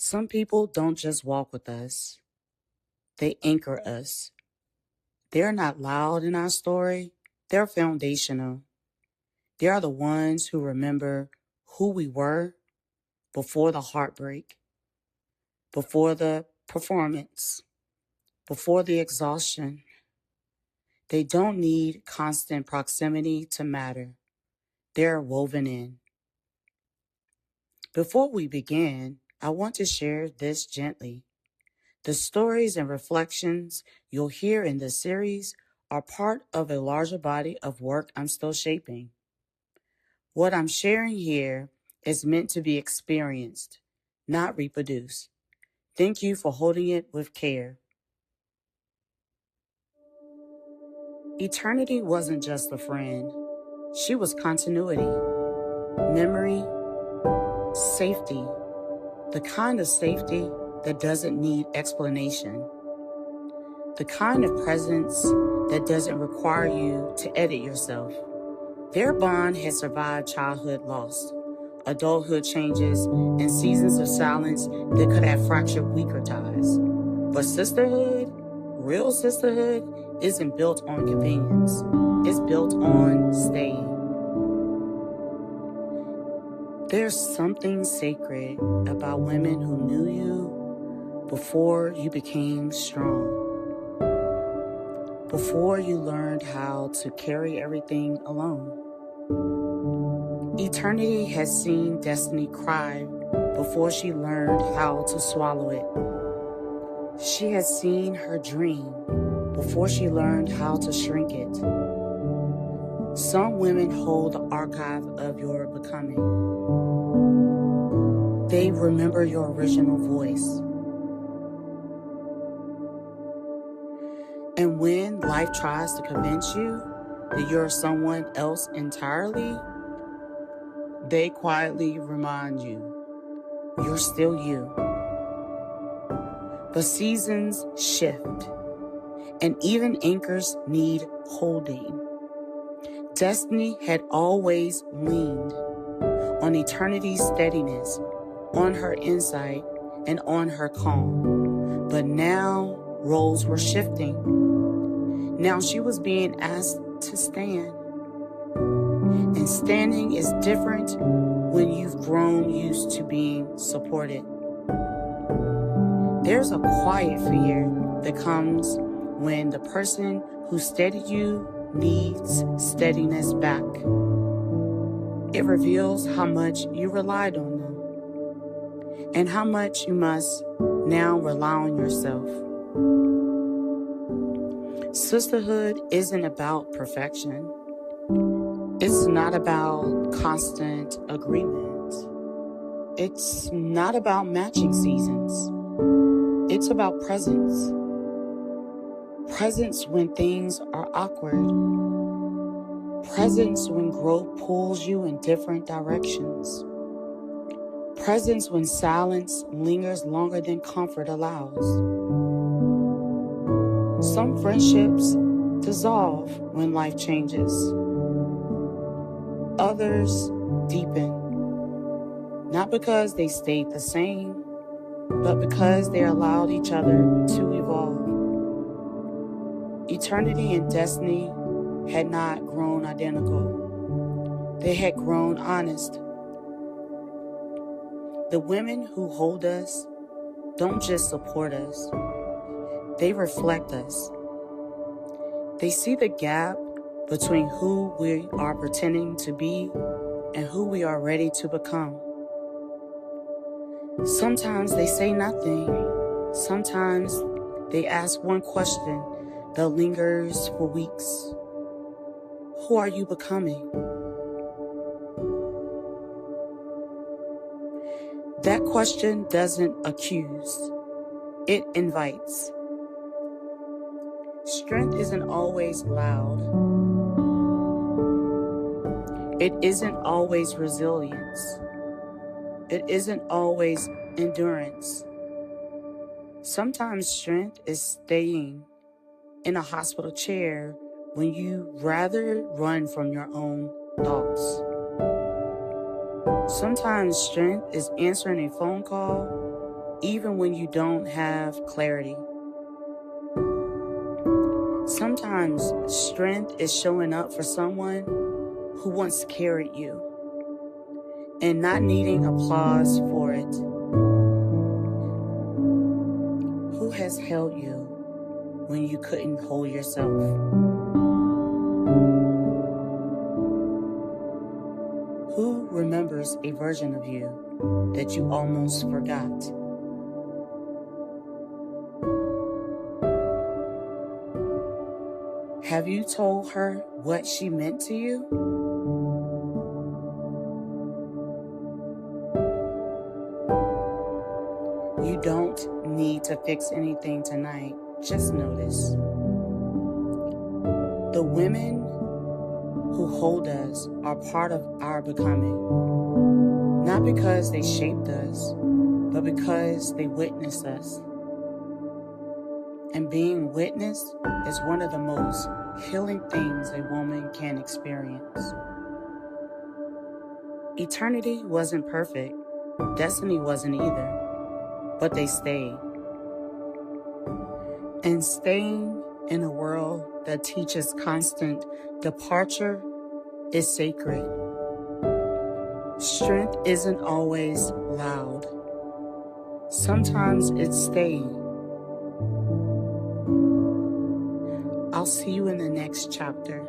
Some people don't just walk with us, they anchor us. They're not loud in our story, they're foundational. They are the ones who remember who we were before the heartbreak, before the performance, before the exhaustion. They don't need constant proximity to matter. They're woven in. Before we begin, I want to share this gently. The stories and reflections you'll hear in this series are part of a larger body of work I'm still shaping. What I'm sharing here is meant to be experienced, not reproduced. Thank you for holding it with care. Eternity wasn't just a friend. She was continuity, memory, safety, the kind of safety that doesn't need explanation, the kind of presence that doesn't require you to edit yourself. Their bond had survived childhood loss, adulthood changes, and seasons of silence that could have fractured weaker ties. But sisterhood, real sisterhood, isn't built on convenience. It's built on staying. There's something sacred about women who knew you before you became strong, before you learned how to carry everything alone. Eternity has seen destiny cry before she learned how to swallow it. She has seen her dream before she learned how to shrink it. Some women hold the archive of your becoming. They remember your original voice. And when life tries to convince you that you're someone else entirely, they quietly remind you, you're still you. But seasons shift, and even anchors need holding. Destiny had always leaned on eternity's steadiness, on her insight, and on her calm. But now roles were shifting. Now she was being asked to stand. And standing is different when you've grown used to being supported. There's a quiet fear that comes when the person who steadied you needs steadiness back. It reveals how much you relied on them and how much you must now rely on yourself. Sisterhood isn't about perfection. It's not about constant agreement. It's not about matching seasons. It's about presence. Presence when things are awkward. Presence when growth pulls you in different directions. Presence when silence lingers longer than comfort allows. Some friendships dissolve when life changes. Others deepen, not because they stayed the same, but because they allowed each other to evolve. Eternity and destiny had not grown identical. They had grown honest. The women who hold us don't just support us, they reflect us. They see the gap between who we are pretending to be and who we are ready to become. Sometimes they say nothing. Sometimes they ask one question that lingers for weeks. Who are you becoming? That question doesn't accuse. It invites. Strength isn't always loud. It isn't always resilience. It isn't always endurance. Sometimes strength is staying in a hospital chair when you rather run from your own thoughts. Sometimes strength is answering a phone call even when you don't have clarity. Sometimes strength is showing up for someone who once carried you and not needing applause for it. Who has held you when you couldn't hold yourself? Who remembers a version of you that you almost forgot? Have you told her what she meant to you? You don't need to fix anything tonight. Just notice. The women who hold us are part of our becoming, not because they shaped us, but because they witnessed us. And being witnessed is one of the most healing things a woman can experience. Eternity wasn't perfect. Destiny wasn't either. But they stayed. And staying in a world that teaches constant departure is sacred. Strength isn't always loud. Sometimes it's staying. I'll see you in the next chapter.